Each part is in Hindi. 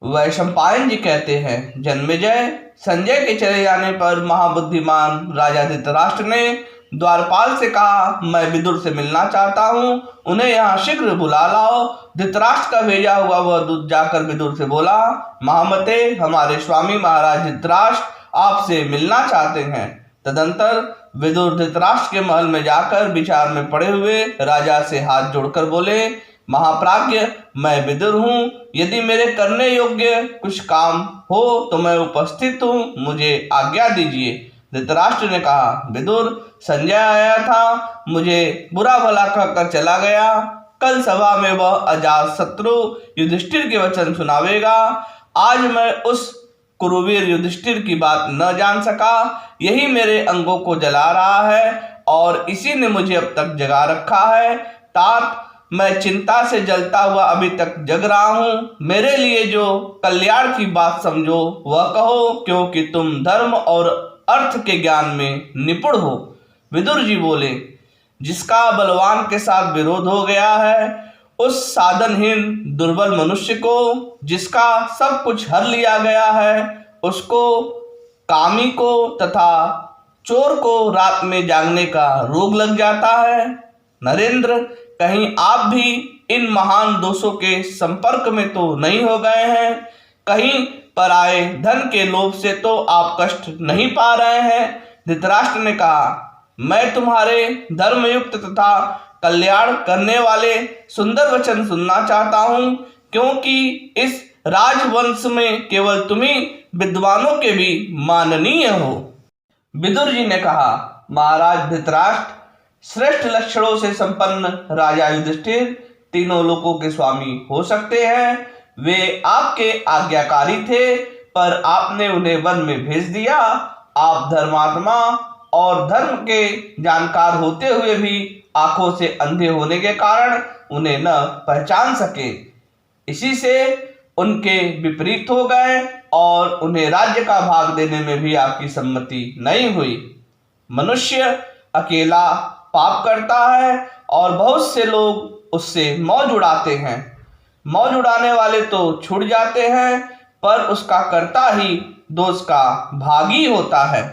वैशंपायन जी कहते हैं, जन्मेजय, संजय के चले जाने पर महाबुद्धिमान राजा धृतराष्ट्र ने द्वारपाल से कहा, मैं विदुर से मिलना चाहता हूँ, उन्हें यहाँ शीघ्र बुला लाओ। धृतराष्ट्र का भेजा हुआ वह दूत जाकर विदुर से बोला, महामते, हमारे स्वामी महाराज धृतराष्ट्र आपसे मिलना चाहते हैं। तदंतर विदुर धृतराष्ट्र के महल में जाकर विचार में पड़े हुए राजा से हाथ जोड़कर बोले, महाप्राज्ञ, मैं विदुर हूँ, यदि मेरे करने योग्य कुछ काम हो तो मैं उपस्थित हूँ, मुझे आज्ञा दीजिए। धृतराष्ट्र ने कहा, विदुर, संजय आया था, मुझे बुरा भला कहकर चला गया। कल सभा में वह अजात शत्रु युधिष्ठिर के वचन सुनावेगा। आज मैं उस कुरुवीर युधिष्ठिर की बात न जान सका, यही मेरे अंगों को जला रहा है और इसी ने मुझे अब तक जगा रखा है। तात, मैं चिंता से जलता हुआ अभी तक जग रहा हूँ। मेरे लिए जो कल्याण की बात समझो वह कहो, क्योंकि तुम धर्म और अर्थ के ज्ञान में निपुण हो। विदुर जी बोले, जिसका बलवान के साथ विरोध हो गया है, उस साधनहीन दुर्बल मनुष्य को, जिसका सब कुछ हर लिया गया है, उसको, कामी को तथा चोर को रात में जागने का रोग लग जाता है। नरेंद्र, कहीं आप भी इन महान दोषों के संपर्क में तो नहीं हो गए हैं? कहीं पराये धन के लोभ से तो आप कष्ट नहीं पा रहे हैं? धृतराष्ट्र ने कहा, मैं तुम्हारे धर्मयुक्त तथा कल्याण करने वाले सुंदर वचन सुनना चाहता हूँ, क्योंकि इस राजवंश में केवल तुम ही विद्वानों के भी माननीय हो। विदुर जी ने कहा, महाराज धृतराष्ट्र, श्रेष्ठ लक्षणों से संपन्न राजा युधिष्ठिर तीनों लोकों के स्वामी हो सकते हैं। वे आपके आज्ञाकारी थे, पर आपने उन्हें वन में भेज दिया। आप धर्मात्मा और धर्म के जानकार होते हुए भी आंखों से अंधे होने के कारण उन्हें न पहचान सके। इसी से उनके विपरीत हो गए और उन्हें राज्य का भाग देने में भी आपकी सम्मति नहीं हुई। मनुष्य अकेला पाप करता है और बहुत से लोग उससे मौज उड़ाते हैं। मौज उड़ाने वाले तो छूट जाते हैं, पर उसका कर्ता ही दोष का भागी होता है।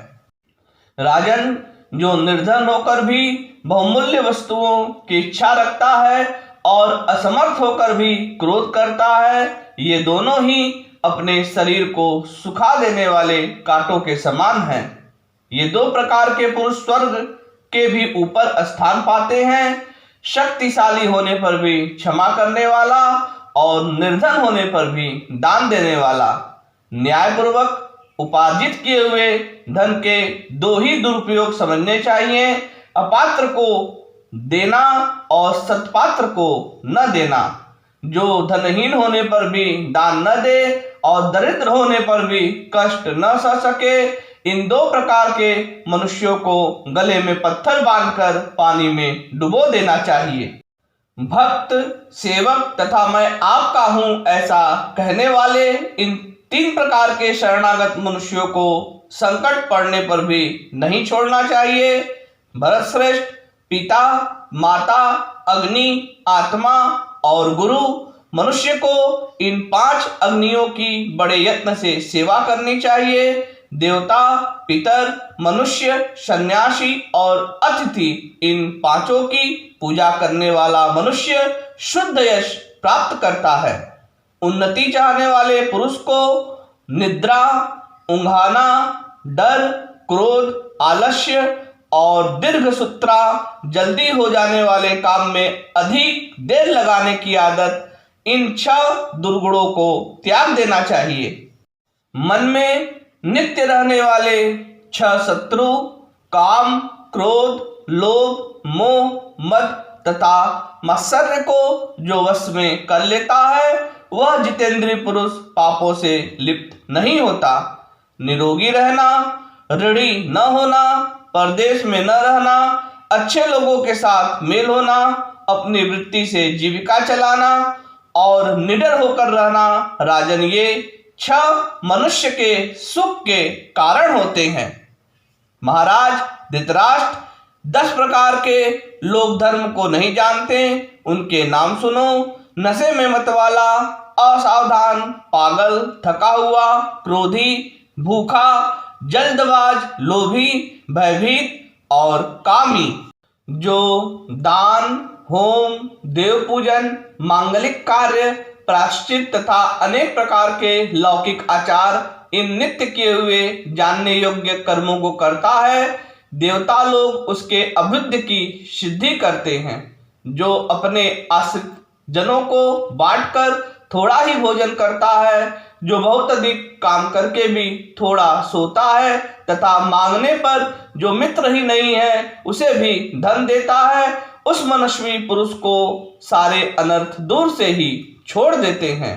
राजन, जो निर्धन होकर भी बहुमूल्य वस्तुओं की इच्छा रखता है और असमर्थ होकर भी क्रोध करता है, ये दोनों ही अपने शरीर को सुखा देने वाले कांटों के समान हैं। ये दो प्रकार के पुरुष स्वर्ग के भी ऊपर स्थान पाते हैं। शक्तिशाली होने पर भी क्षमा करने वाला और निर्धन होने पर भी दान देने वाला। न्यायपूर्वक उपार्जित किए हुए धन के दो ही दुरुपयोग समझने चाहिए, अपात्र को देना और सत्पात्र को न देना। जो धनहीन होने पर भी दान न दे और दरिद्र होने पर भी कष्ट न सह सके, इन दो प्रकार के मनुष्यों को गले में पत्थर बांधकर पानी में डुबो देना चाहिए। भक्त, सेवक तथा मैं आपका हूँ ऐसा कहने वाले इन तीन प्रकार के शरणागत मनुष्यों को संकट पड़ने पर भी नहीं छोड़ना चाहिए। भरतश्रेष्ठ, पिता, माता, अग्नि, आत्मा और गुरु, मनुष्य को इन पांच अग्नियों की बड़े यत्न से सेवा करनी चाहिए। देवता, पितर, मनुष्य, सन्यासी और अतिथि, इन पांचों की पूजा करने वाला मनुष्य शुद्ध यश प्राप्त करता है। उन्नति चाहने वाले पुरुष को निद्रा, ऊंघाना, डर, क्रोध, आलस्य और दीर्घ सुत्रा, जल्दी हो जाने वाले काम में अधिक देर लगाने की आदत, इन 6 दुर्गुणों को त्याग देना चाहिए। मन में नित्य रहने वाले 6 शत्रु, काम, क्रोध, लोभ, मोह, मद तथा मत्सर्य को जो वश में कर लेता है, वह जितेंद्रिय पुरुष पापों से लिप्त नहीं होता। निरोगी रहना, ऋणी न होना, परदेश में न रहना, अच्छे लोगों के साथ मेल होना, अपनी वृत्ति से जीविका चलाना और निडर होकर रहना, राजन, ये 6 मनुष्य के सुख के कारण होते हैं। महाराज धृतराष्ट्र, 10 प्रकार के लोग धर्म को नहीं जानते, उनके नाम सुनो। नशे में मतवाला, असावधान, पागल, थका हुआ, क्रोधी, भूखा, जल्दबाज, लोभी, भयभीत और कामी। जो दान, होम, देव पूजन, मांगलिक कार्य, प्रायश्चित तथा अनेक प्रकार के लौकिक आचार, इन नित्य किए हुए जानने योग्य कर्मों को करता है, देवता लोग उसके अभ्युदय की सिद्धि करते हैं। जो अपने आश्रित जनों को बांटकर थोड़ा ही भोजन करता है, जो बहुत अधिक काम करके भी थोड़ा सोता है तथा मांगने पर जो मित्र ही नहीं है उसे भी धन देता है, उस मनस्वी पुरुष को सारे अनर्थ दूर से ही छोड़ देते हैं।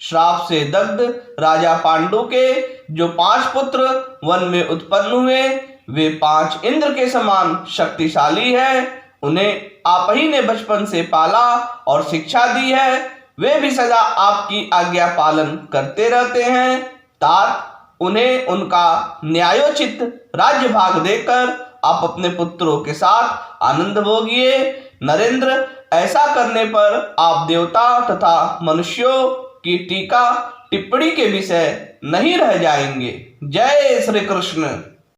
श्राप से दग्ध राजा पांडु के जो 5 पुत्र वन में उत्पन्न हुए, वे 5 इंद्र के समान शक्तिशाली है। उन्हें आप ही ने बचपन से पाला और शिक्षा दी है। वे भी सदा आपकी आज्ञा पालन करते रहते हैं। तात उन्हें उनका न्यायोचित राज्य भाग देकर आप अपने पुत्रों के साथ आनंद भोगिए। नरेंद्र, ऐसा करने पर आप देवता तथा मनुष्यों की टीका टिप्पणी के विषय नहीं रह जाएंगे। जय श्री कृष्ण।